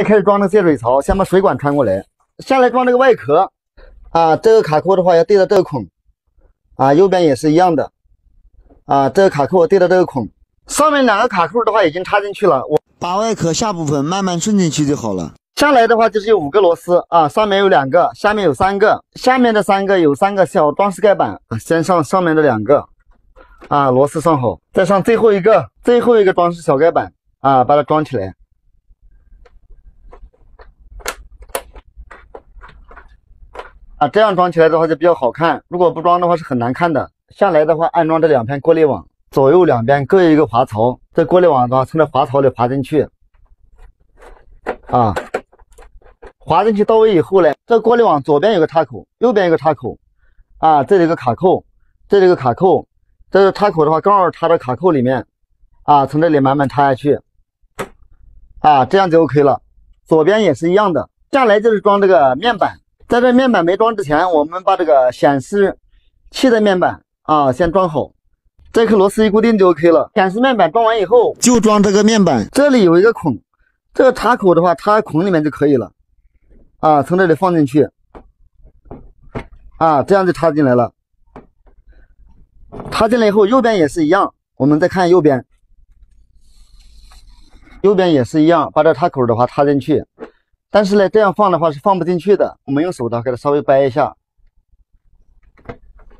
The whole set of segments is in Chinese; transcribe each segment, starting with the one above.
开始装这个泄水槽，先把水管穿过来，下来装这个外壳啊。这个卡扣的话要对到这个孔啊，右边也是一样的啊。这个卡扣对到这个孔，上面2个卡扣的话已经插进去了，我把外壳下部分慢慢顺进去就好了。下来的话就是有5个螺丝啊，上面有2个，下面有3个，下面的3个有3个小装饰盖板啊，先上上面的2个啊，螺丝上好，再上最后一个装饰小盖板啊，把它装起来。啊，这样装起来的话就比较好看，如果不装的话是很难看的。下来的话，安装这2片过滤网，左右两边各有一个滑槽，这过滤网的话从这滑槽里滑进去，啊，滑进去到位以后呢，这过滤网左边有个插口，右边有个插口，啊，这里有个卡扣，这里有个卡扣，这个插口的话刚好插到卡扣里面，啊，从这里慢慢插下去，啊，这样就 OK 了。左边也是一样的。下来就是装这个面板。在这面板没装之前，我们把这个显示器的面板啊先装好，这颗螺丝一固定就 OK 了。显示面板装完以后，就装这个面板，这里有一个孔，这个插口的话插在孔里面就可以了啊，从这里放进去啊，这样就插进来了。插进来以后，右边也是一样，我们再看右边，右边也是一样，把这插口的话插进去。但是呢，这样放的话是放不进去的，我们用手的给它稍微掰一下，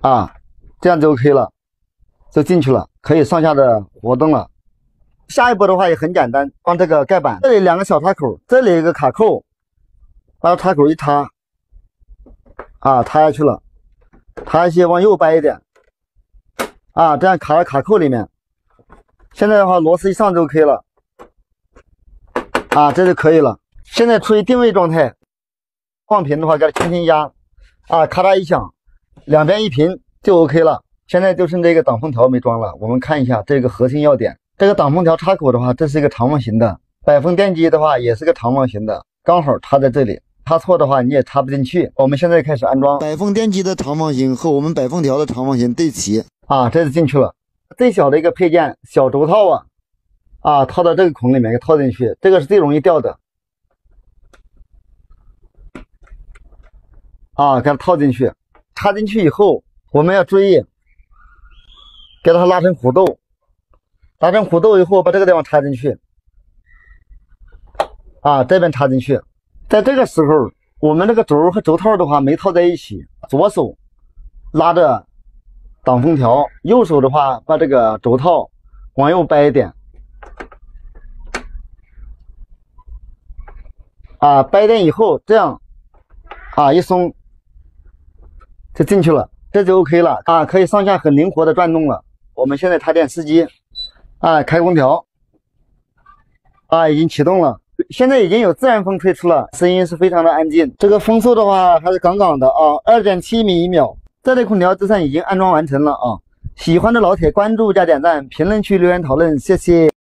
啊，这样就 OK 了，就进去了，可以上下的活动了。下一步的话也很简单，装这个盖板，这里2个小插口，这里有一个卡扣，把插口一插，啊，插下去了，插一些往右掰一点，啊，这样卡到卡扣里面。现在的话螺丝一上就 OK 了，啊，这就可以了。现在处于定位状态，放平的话给它轻轻压，啊，咔嚓一响，2边一平就 OK 了。现在就剩这个挡风条没装了，我们看一下这个核心要点。这个挡风条插口的话，这是一个长方形的，百风电机的话也是个长方形的，刚好插在这里，插错的话你也插不进去。我们现在开始安装，百风电机的长方形和我们百风条的长方形对齐，啊，这就进去了。最小的一个配件小轴套啊，套到这个孔里面给套进去，这个是最容易掉的。啊，给它套进去，插进去以后，我们要注意，给它拉成弧度，拉成弧度以后，把这个地方插进去，啊，这边插进去。在这个时候，我们这个轴和轴套的话没套在一起，左手拉着挡风条，右手的话把这个轴套往右掰一点，啊，掰点以后，这样，啊，一松。就进去了，这就 OK 了啊，可以上下很灵活的转动了。我们现在插电丝机，啊，开空调，啊，已经启动了，现在已经有自然风吹出了，声音是非常的安静。这个风速的话还是杠杠的啊，2.7米一秒。这类空调就算已经安装完成了啊。喜欢的老铁关注加点赞，评论区留言讨论，谢谢。